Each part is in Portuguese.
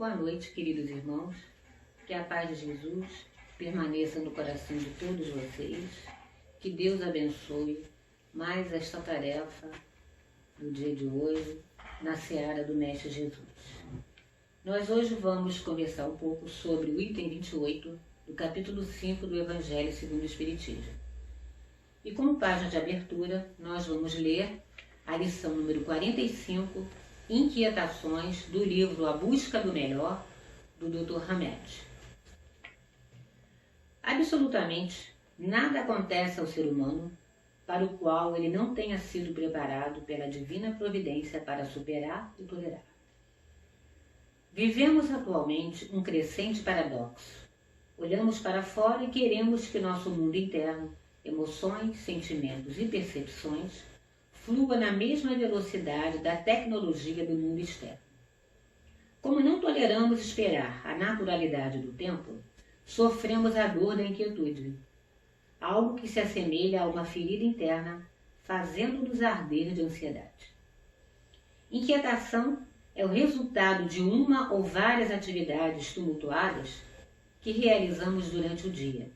Boa noite, queridos irmãos. Que a paz de Jesus permaneça no coração de todos vocês. Que Deus abençoe mais esta tarefa do dia de hoje na seara do Mestre Jesus. Nós hoje vamos conversar um pouco sobre o item 28 do capítulo 5 do Evangelho segundo o Espiritismo. E como página de abertura, nós vamos ler a lição número 45, Inquietações, do livro A Busca do Melhor, do Dr. Hamed. Absolutamente nada acontece ao ser humano para o qual ele não tenha sido preparado pela divina providência para superar e tolerar. Vivemos atualmente um crescente paradoxo. Olhamos para fora e queremos que nosso mundo interno, emoções, sentimentos e percepções, flua na mesma velocidade da tecnologia do mundo externo. Como não toleramos esperar a naturalidade do tempo, sofremos a dor da inquietude, algo que se assemelha a uma ferida interna, fazendo-nos arder de ansiedade. Inquietação é o resultado de uma ou várias atividades tumultuadas que realizamos durante o dia.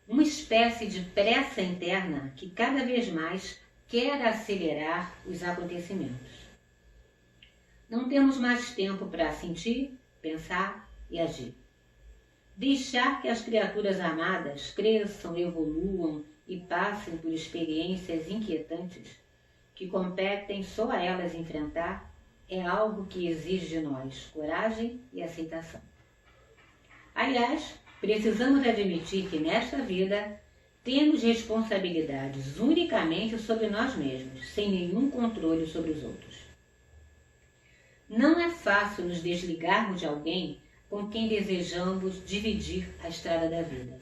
Uma espécie de pressa interna que cada vez mais quer acelerar os acontecimentos. Não temos mais tempo para sentir, pensar e agir. Deixar que as criaturas amadas cresçam, evoluam e passem por experiências inquietantes que competem só a elas enfrentar é algo que exige de nós coragem e aceitação. Aliás, precisamos admitir que nesta vida temos responsabilidades unicamente sobre nós mesmos, sem nenhum controle sobre os outros. Não é fácil nos desligarmos de alguém com quem desejamos dividir a estrada da vida.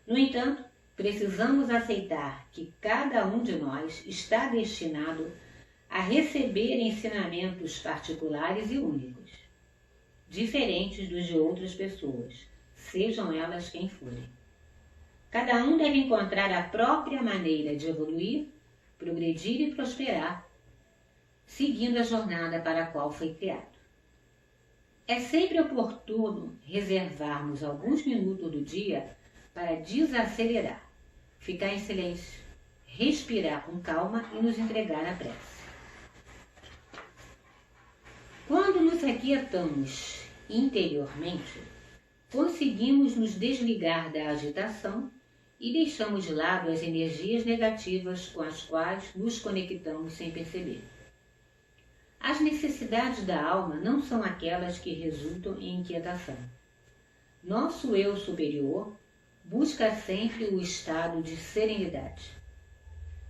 No entanto, precisamos aceitar que cada um de nós está destinado a receber ensinamentos particulares e únicos, diferentes dos de outras pessoas, sejam elas quem forem. Cada um deve encontrar a própria maneira de evoluir, progredir e prosperar, seguindo a jornada para a qual foi criado. É sempre oportuno reservarmos alguns minutos do dia para desacelerar, ficar em silêncio, respirar com calma e nos entregar à prece. Quando nos aquietamos interiormente, conseguimos nos desligar da agitação e deixamos de lado as energias negativas com as quais nos conectamos sem perceber. As necessidades da alma não são aquelas que resultam em inquietação. Nosso eu superior busca sempre o estado de serenidade.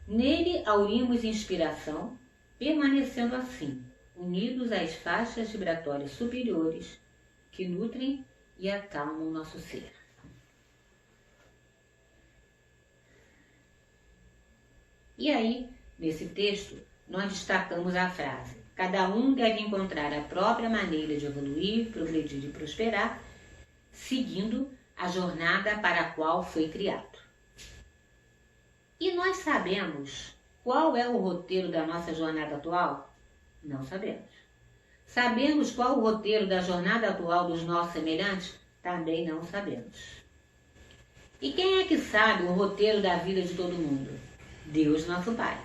Nele aurimos inspiração, permanecendo assim, unidos às faixas vibratórias superiores que nutrem e acalmam o nosso ser. E aí, nesse texto, nós destacamos a frase: cada um deve encontrar a própria maneira de evoluir, progredir e prosperar, seguindo a jornada para a qual foi criado. E nós sabemos qual é o roteiro da nossa jornada atual? Não sabemos. Sabemos qual o roteiro da jornada atual dos nossos semelhantes? Também não sabemos. E quem é que sabe o roteiro da vida de todo mundo? Deus, nosso Pai.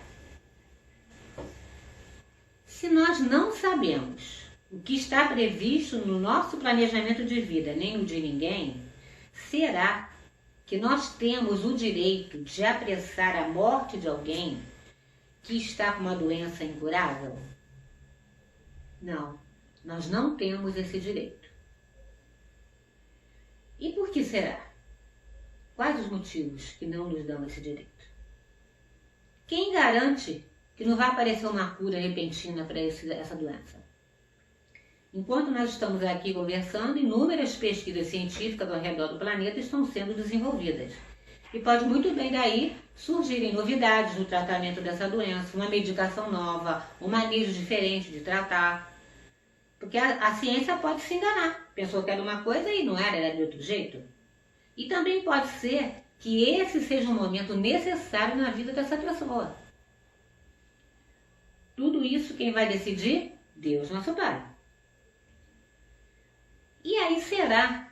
Se nós não sabemos o que está previsto no nosso planejamento de vida, nem o de ninguém, será que nós temos o direito de apressar a morte de alguém que está com uma doença incurável? Não, nós não temos esse direito. E por que será? Quais os motivos que não nos dão esse direito? Quem garante que não vai aparecer uma cura repentina para essa doença? Enquanto nós estamos aqui conversando, inúmeras pesquisas científicas ao redor do planeta estão sendo desenvolvidas. E pode muito bem daí surgirem novidades no tratamento dessa doença, uma medicação nova, um manejo diferente de tratar. Porque a ciência pode se enganar. Pensou que era uma coisa e não era, era de outro jeito. E também pode ser que esse seja um momento necessário na vida dessa pessoa. Tudo isso quem vai decidir? Deus, nosso Pai. E aí será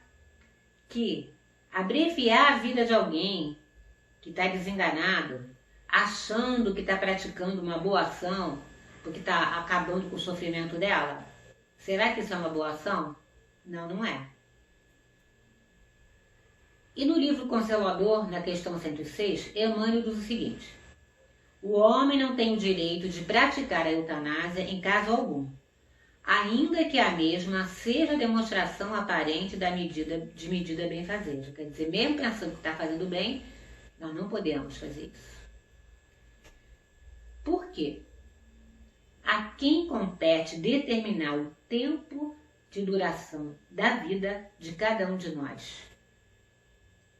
que abreviar a vida de alguém que está desenganado, achando que está praticando uma boa ação, porque está acabando com o sofrimento dela, será que isso é uma boa ação? Não, não é. E no livro Consolador, na questão 106, Emmanuel diz o seguinte: o homem não tem o direito de praticar a eutanásia em caso algum, ainda que a mesma seja demonstração aparente de medida benfazeja. Quer dizer, mesmo pensando que está fazendo bem, nós não podemos fazer isso. Por quê? A quem compete determinar o tempo de duração da vida de cada um de nós?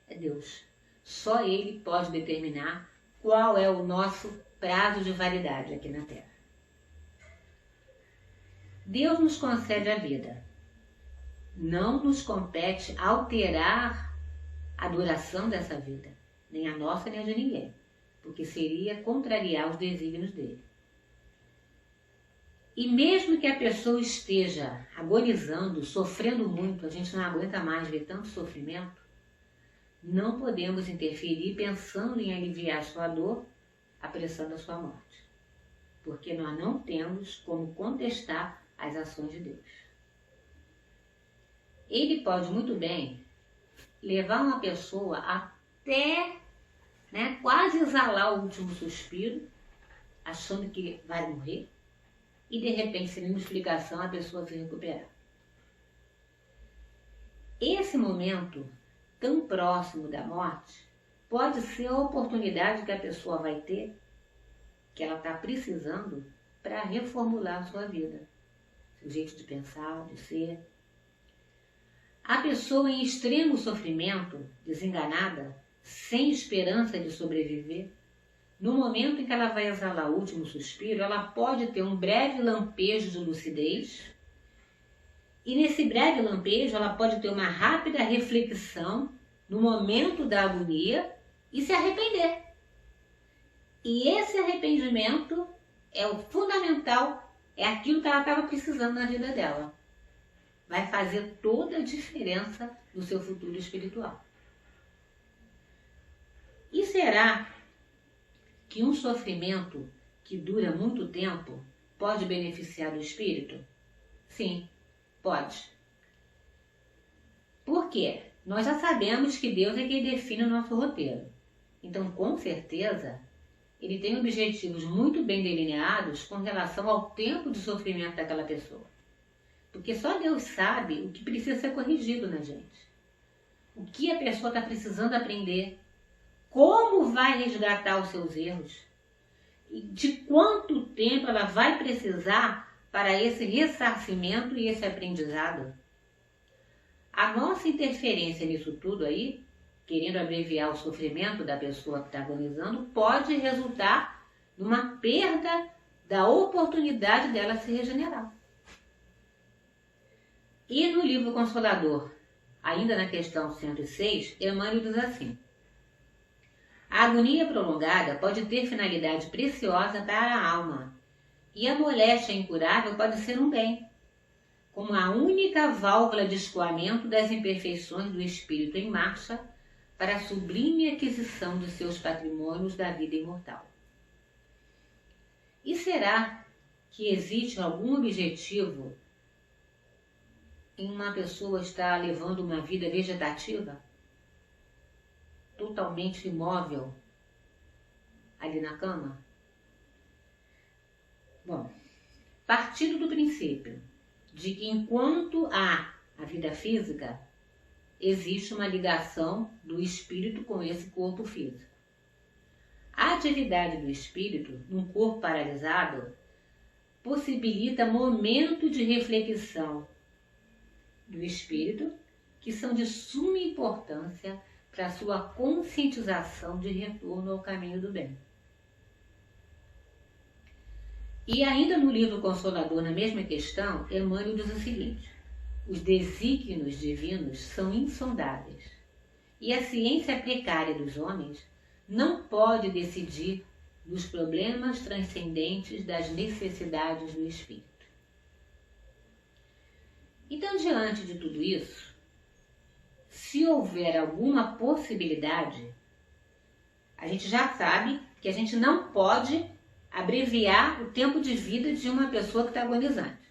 É Deus. Só Ele pode determinar qual é o nosso prazo de validade aqui na Terra. Deus nos concede a vida. Não nos compete alterar a duração dessa vida, nem a nossa nem a de ninguém, porque seria contrariar os desígnios dele. E mesmo que a pessoa esteja agonizando, sofrendo muito, a gente não aguenta mais ver tanto sofrimento, não podemos interferir pensando em aliviar sua dor, apressando a sua morte, porque nós não temos como contestar as ações de Deus. Ele pode muito bem levar uma pessoa até quase exalar o último suspiro, achando que vai morrer, e de repente, sem nenhuma explicação, a pessoa se recuperar. Esse momento tão próximo da morte pode ser a oportunidade que a pessoa vai ter, que ela está precisando, para reformular a sua vida, seu jeito de pensar, de ser. A pessoa em extremo sofrimento, desenganada, sem esperança de sobreviver, no momento em que ela vai exalar o último suspiro, ela pode ter um breve lampejo de lucidez, e nesse breve lampejo ela pode ter uma rápida reflexão no momento da agonia e se arrepender. E esse arrependimento é o fundamental, é aquilo que ela estava precisando na vida dela. Vai fazer toda a diferença no seu futuro espiritual. E será que um sofrimento que dura muito tempo pode beneficiar o espírito? Sim, pode. Por quê? Nós já sabemos que Deus é quem define o nosso roteiro. Então, com certeza, Ele tem objetivos muito bem delineados com relação ao tempo de sofrimento daquela pessoa. Porque só Deus sabe o que precisa ser corrigido na gente. O que a pessoa está precisando aprender. Como vai resgatar os seus erros. E de quanto tempo ela vai precisar para esse ressarcimento e esse aprendizado. A nossa interferência nisso tudo aí, querendo abreviar o sofrimento da pessoa que está agonizando, pode resultar numa perda da oportunidade dela se regenerar. E no livro Consolador, ainda na questão 106, Emmanuel diz assim: a agonia prolongada pode ter finalidade preciosa para a alma, e a moléstia incurável pode ser um bem, como a única válvula de escoamento das imperfeições do espírito em marcha para a sublime aquisição de seus patrimônios da vida imortal. E será que existe algum objetivo em uma pessoa estar levando uma vida vegetativa, totalmente imóvel, ali na cama? Bom, partindo do princípio de que enquanto há a vida física, existe uma ligação do espírito com esse corpo físico. A atividade do espírito, num corpo paralisado, possibilita momentos de reflexão do espírito que são de suma importância para a sua conscientização de retorno ao caminho do bem. E ainda no livro Consolador, na mesma questão, Emmanuel diz o seguinte: os desígnios divinos são insondáveis, e a ciência precária dos homens não pode decidir nos problemas transcendentes das necessidades do espírito. Então, diante de tudo isso, se houver alguma possibilidade, a gente já sabe que a gente não pode abreviar o tempo de vida de uma pessoa que está agonizante.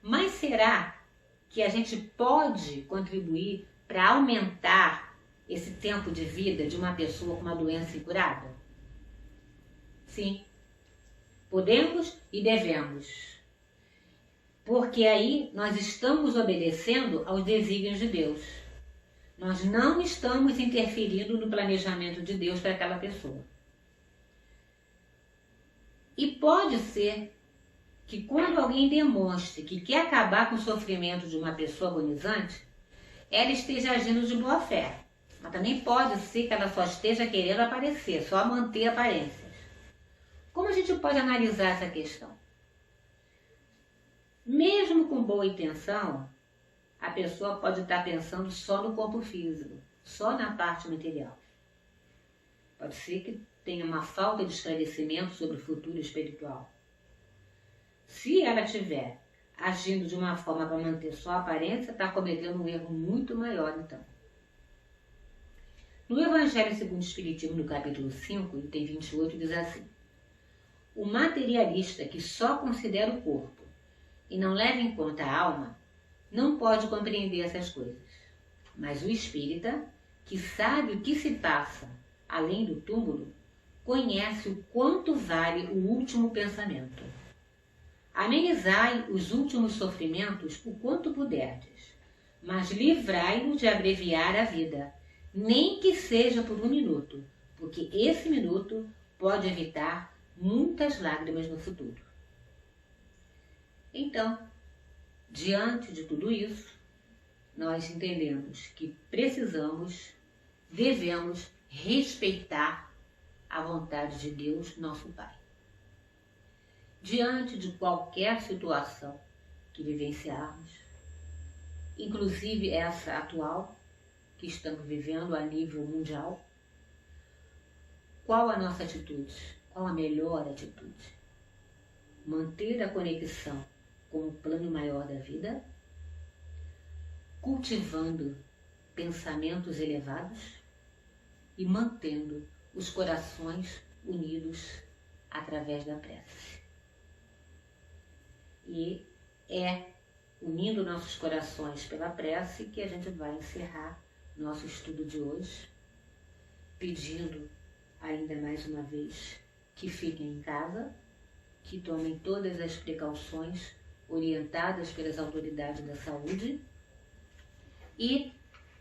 Mas será que a gente pode contribuir para aumentar esse tempo de vida de uma pessoa com uma doença incurável? Sim, podemos e devemos. Porque aí nós estamos obedecendo aos desígnios de Deus. Nós não estamos interferindo no planejamento de Deus para aquela pessoa. E pode ser que quando alguém demonstre que quer acabar com o sofrimento de uma pessoa agonizante, ela esteja agindo de boa fé. Mas também pode ser que ela só esteja querendo aparecer, só manter aparências. Como a gente pode analisar essa questão? Mesmo com boa intenção, a pessoa pode estar pensando só no corpo físico, só na parte material. Pode ser que tenha uma falta de esclarecimento sobre o futuro espiritual. Se ela estiver agindo de uma forma para manter só a aparência, está cometendo um erro muito maior, então. No Evangelho segundo o Espiritismo, no capítulo 5, item 28, diz assim: o materialista que só considera o corpo e não leva em conta a alma, não pode compreender essas coisas. Mas o espírita, que sabe o que se passa além do túmulo, conhece o quanto vale o último pensamento. Amenizai os últimos sofrimentos o quanto puderdes, mas livrai-no de abreviar a vida, nem que seja por 1 minuto, porque esse minuto pode evitar muitas lágrimas no futuro. Então, diante de tudo isso, nós entendemos que precisamos, devemos respeitar a vontade de Deus, nosso Pai. Diante de qualquer situação que vivenciarmos, inclusive essa atual que estamos vivendo a nível mundial, qual a nossa atitude? Qual a melhor atitude? Manter a conexão com o plano maior da vida, cultivando pensamentos elevados e mantendo os corações unidos através da prece. E é unindo nossos corações pela prece que a gente vai encerrar nosso estudo de hoje, pedindo ainda mais uma vez que fiquem em casa, que tomem todas as precauções orientadas pelas autoridades da saúde e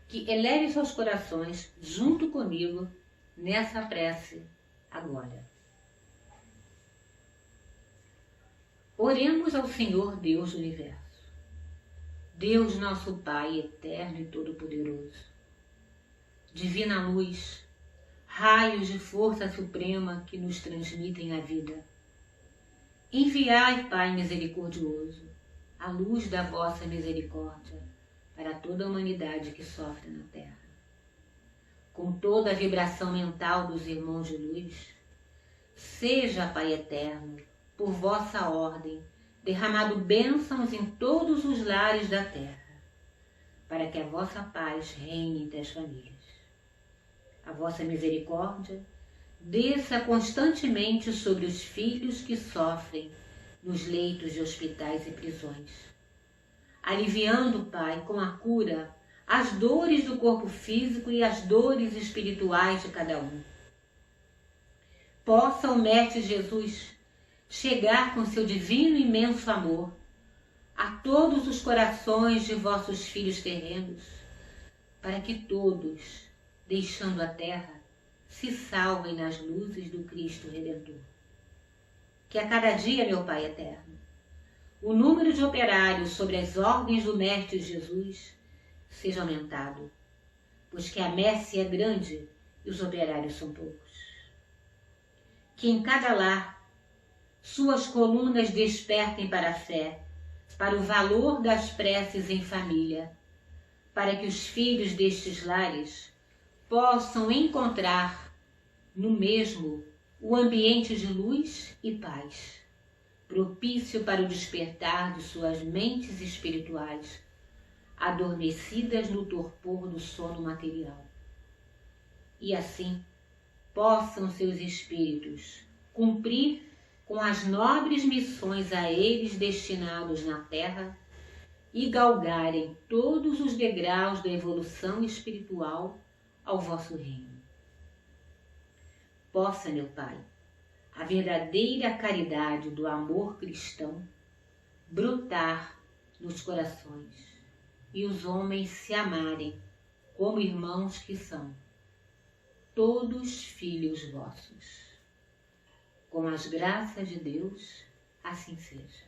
que elevem seus corações junto comigo nessa prece agora. Oremos ao Senhor Deus do Universo, Deus nosso Pai eterno e todo-poderoso, divina luz, raios de força suprema que nos transmitem a vida. Enviai, Pai misericordioso, a luz da vossa misericórdia para toda a humanidade que sofre na terra. Com toda a vibração mental dos irmãos de luz, seja, Pai eterno, por vossa ordem, derramado bênçãos em todos os lares da terra, para que a vossa paz reine entre as famílias. A vossa misericórdia desça constantemente sobre os filhos que sofrem nos leitos de hospitais e prisões, aliviando, Pai, com a cura, as dores do corpo físico e as dores espirituais de cada um. Possa o Mestre Jesus chegar com seu divino e imenso amor a todos os corações de vossos filhos terrenos, para que todos, deixando a terra, se salvem nas luzes do Cristo Redentor. Que a cada dia, meu Pai eterno, o número de operários sobre as ordens do Mestre Jesus seja aumentado, pois que a messe é grande e os operários são poucos. Que em cada lar suas colunas despertem para a fé, para o valor das preces em família, para que os filhos destes lares possam encontrar no mesmo o ambiente de luz e paz, propício para o despertar de suas mentes espirituais adormecidas no torpor do sono material. E assim possam seus espíritos cumprir com as nobres missões a eles destinados na Terra e galgarem todos os degraus da evolução espiritual ao vosso reino. Possa, meu Pai, a verdadeira caridade do amor cristão brotar nos corações e os homens se amarem como irmãos que são, todos filhos vossos. Com as graças de Deus, assim seja.